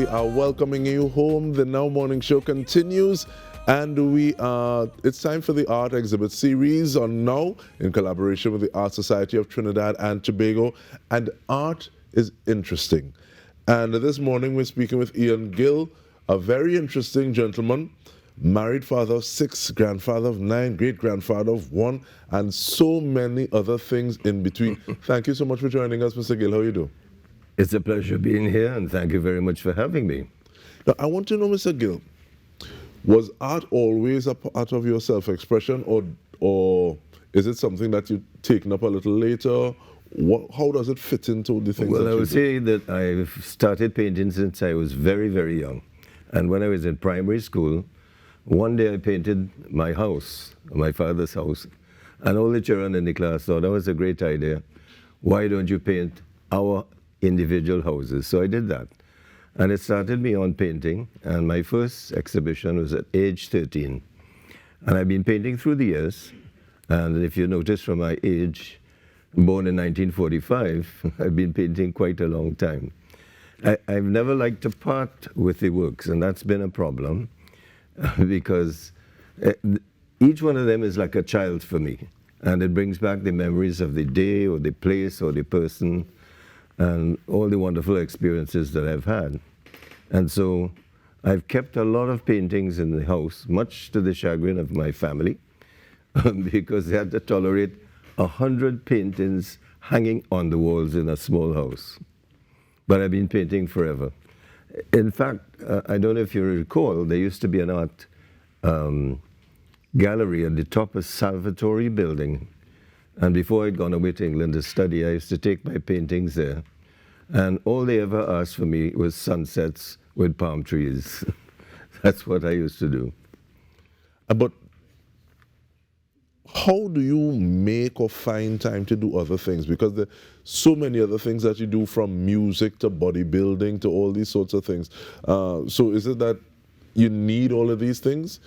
we are welcoming you home. The Now Morning Show continues, and it's time for the art exhibit series on Now in collaboration with the Art Society of Trinidad and Tobago. And art is interesting. And this morning we're speaking with Ian Gill, a very interesting gentleman, married father of 6, grandfather of 9, great-grandfather of 1, and so many other things in between. Thank you so much for joining us, Mr. Gill. How are you doing? It's a pleasure being here, and thank you very much for having me. Now, I want to know, Mr. Gill, was art always a part of your self-expression, or is it something that you've taken up a little later? How does it fit into the things that you do? Well, I would say that I've started painting since I was very, very young. And when I was in primary school, one day I painted my house, my father's house, and all the children in the class thought that was a great idea. Why don't you paint our individual houses? So I did that. And it started me on painting, and my first exhibition was at age 13. And I've been painting through the years, and if you notice from my age, born in 1945, I've been painting quite a long time. I've never liked to part with the works, and that's been a problem, because each one of them is like a child for me, and it brings back the memories of the day or the place or the person and all the wonderful experiences that I've had. And so I've kept a lot of paintings in the house, much to the chagrin of my family, because they had to tolerate 100 paintings hanging on the walls in a small house. But I've been painting forever. In fact, I don't know if you recall, there used to be an art gallery at the top of Salvatore building. And before I'd gone away to England to study, I used to take my paintings there. And all they ever asked for me was sunsets with palm trees. That's what I used to do. But how do you make or find time to do other things? Because there are so many other things that you do, from music to bodybuilding to all these sorts of things. So is it that you need all of these things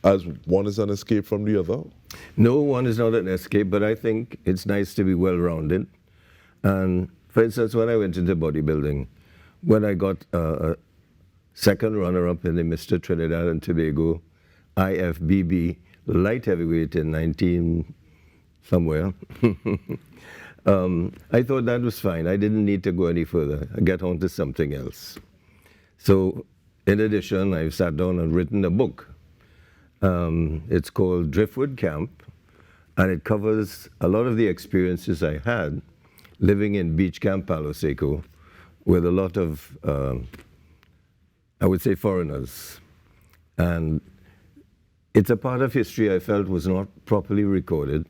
as one is an escape from the other? No, one is not an escape, but I think it's nice to be well-rounded. And for instance, when I went into bodybuilding, when I got a second runner-up in the Mr. Trinidad and Tobago IFBB light heavyweight in 19 somewhere, I thought that was fine. I didn't need to go any further. I get on to something else. So in addition, I've sat down and written a book. It's called Driftwood Camp, and it covers a lot of the experiences I had living in Beach Camp, Palo Seco, with a lot of, I would say, foreigners. And it's a part of history I felt was not properly recorded,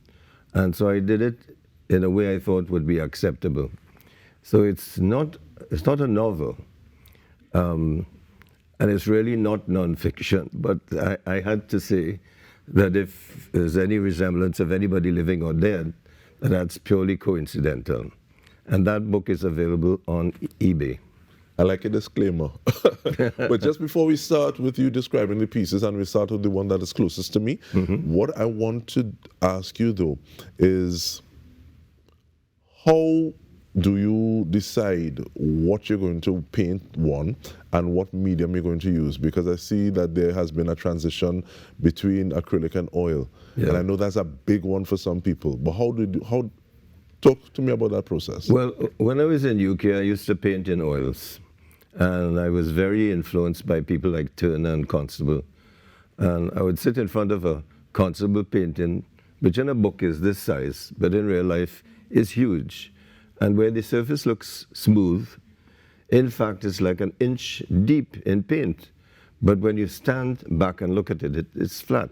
and so I did it in a way I thought would be acceptable. So it's not a novel, and it's really not nonfiction, but I had to say that if there's any resemblance of anybody living or dead, that's purely coincidental. And that book is available on eBay. I like a disclaimer. But just before we start with you describing the pieces, and we start with the one that is closest to me, what I want to ask you, though, is how do you decide what you're going to paint, one, and what medium you're going to use? Because I see that there has been a transition between acrylic and oil. Yeah. And I know that's a big one for some people. But talk to me about that process. Well, when I was in UK, I used to paint in oils. And I was very influenced by people like Turner and Constable. And I would sit in front of a Constable painting, which in a book is this size, but in real life is huge. And where the surface looks smooth, in fact, it's like an inch deep in paint. But when you stand back and look at it, it's flat.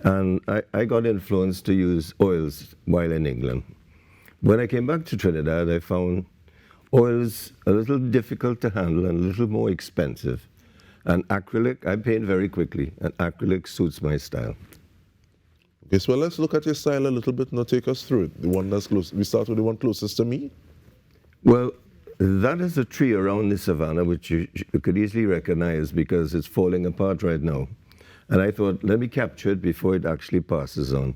And I got influenced to use oils while in England. When I came back to Trinidad, I found oils a little difficult to handle and a little more expensive. And acrylic, I paint very quickly, and acrylic suits my style. Okay, so let's look at your style a little bit. Now take us through it. The one that's close. We start with the one closest to me. Well, that is a tree around the savannah, which you could easily recognize because it's falling apart right now. And I thought, let me capture it before it actually passes on.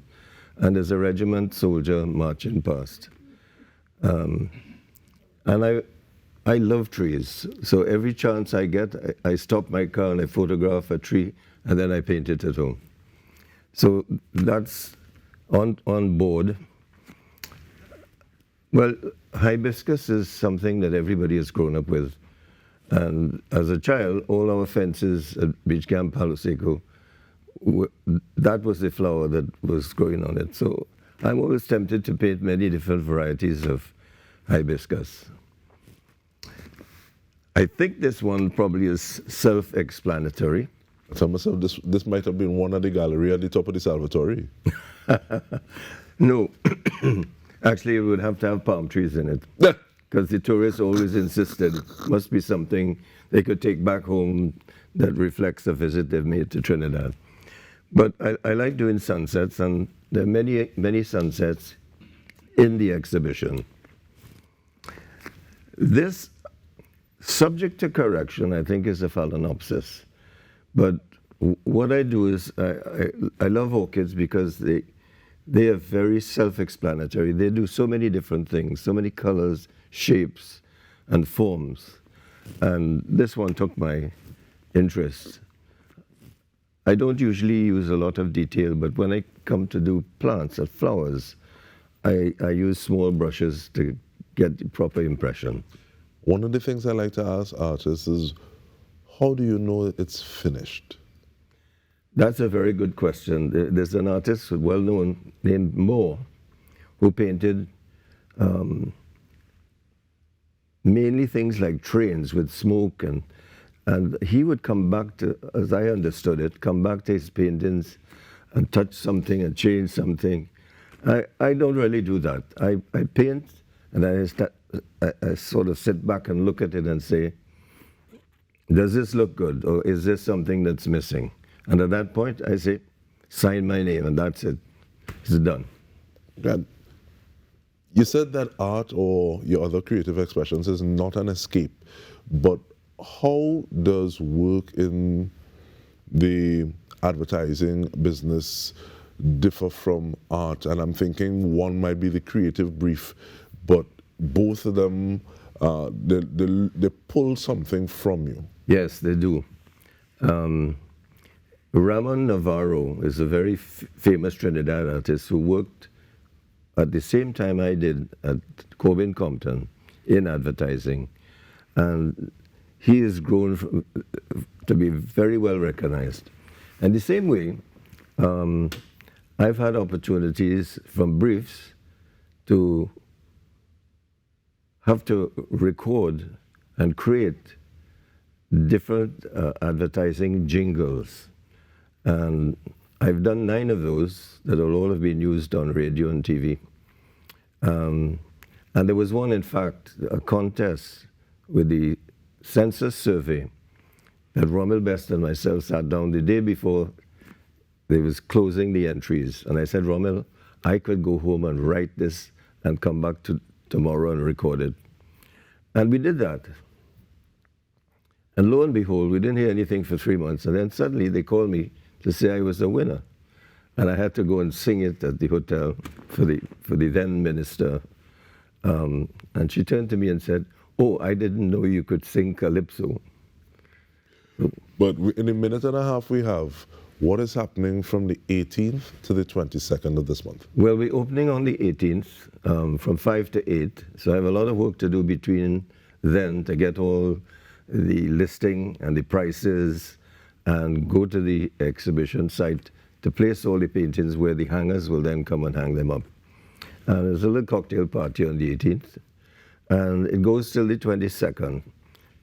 And there's a regiment soldier marching past. And I love trees. So every chance I get, I stop my car and I photograph a tree, and then I paint it at home. So that's on board. Well, hibiscus is something that everybody has grown up with. And as a child, all our fences at Beach Camp Palo Seco, that was the flower that was growing on it. So I'm always tempted to paint many different varieties of hibiscus. I think this one probably is self-explanatory. Tell myself this might have been one at the gallery at the top of the Salvatore. No, actually it would have to have palm trees in it. Because the tourists always insisted it must be something they could take back home that reflects the visit they've made to Trinidad. But I like doing sunsets, and there are many, many sunsets in the exhibition. This, subject to correction, I think is a phalaenopsis. But what I do is, I love orchids because they are very self-explanatory. They do so many different things, so many colors, shapes, and forms. And this one took my interest. I don't usually use a lot of detail, but when I come to do plants or flowers, I use small brushes to get the proper impression. One of the things I like to ask artists is, how do you know it's finished? That's a very good question. There's an artist well known named Moore who painted mainly things like trains with smoke, and he would come back to, as I understood it, come back to his paintings and touch something and change something. I don't really do that. I paint and I sort of sit back and look at it and say, does this look good, or is this something that's missing? And at that point, I say, sign my name, and that's it. It's done. God. You said that art or your other creative expressions is not an escape, but how does work in the advertising business differ from art? And I'm thinking one might be the creative brief, but both of them, they pull something from you. Yes, they do. Ramon Navarro is a very famous Trinidad artist who worked at the same time I did at Corbin Compton in advertising. And he has grown to be very well recognized. And the same way, I've had opportunities from briefs to have to record and create different advertising jingles. And I've done 9 of those that will all have been used on radio and TV. And there was one, in fact, a contest with the census survey that Rommel Best and myself sat down the day before they was closing the entries. And I said, Rommel, I could go home and write this and come back tomorrow and record it. And we did that. And lo and behold, we didn't hear anything for 3 months. And then suddenly they called me to say I was a winner. And I had to go and sing it at the hotel for the then minister. And she turned to me and said, oh, I didn't know you could sing calypso. But in a minute and a half we have, what is happening from the 18th to the 22nd of this month? Well, we're opening on the 18th from 5 to 8. So I have a lot of work to do between then to get all the listing and the prices and go to the exhibition site to place all the paintings where the hangers will then come and hang them up. And there's a little cocktail party on the 18th. And it goes till the 22nd,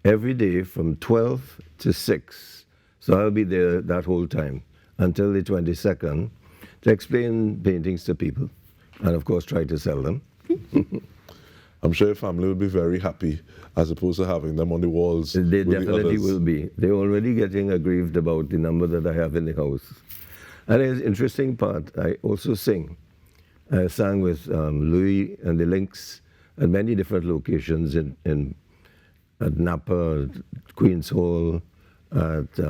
every day from 12 to 6. So I'll be there that whole time until the 22nd to explain paintings to people and, of course, try to sell them. I'm sure your family will be very happy as opposed to having them on the walls. They definitely will be. They're already getting aggrieved about the number that I have in the house. And there's an interesting part. I also sing. I sang with Louis and the Lynx at many different locations at Napa, at Queen's Hall, at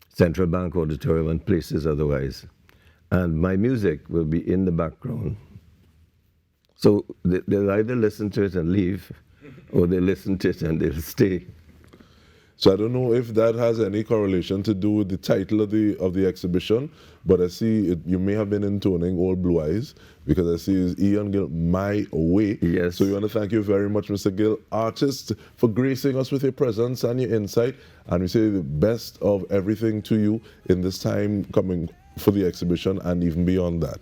Central Bank Auditorium, and places otherwise. And my music will be in the background. So they'll either listen to it and leave, or they listen to it and they'll stay. So I don't know if that has any correlation to do with the title of the exhibition, but I see you may have been intoning Old Blue Eyes, because I see it's Ian Gill, My Way. Yes. So we want to thank you very much, Mr. Gill, artist, for gracing us with your presence and your insight. And we say the best of everything to you in this time coming for the exhibition and even beyond that.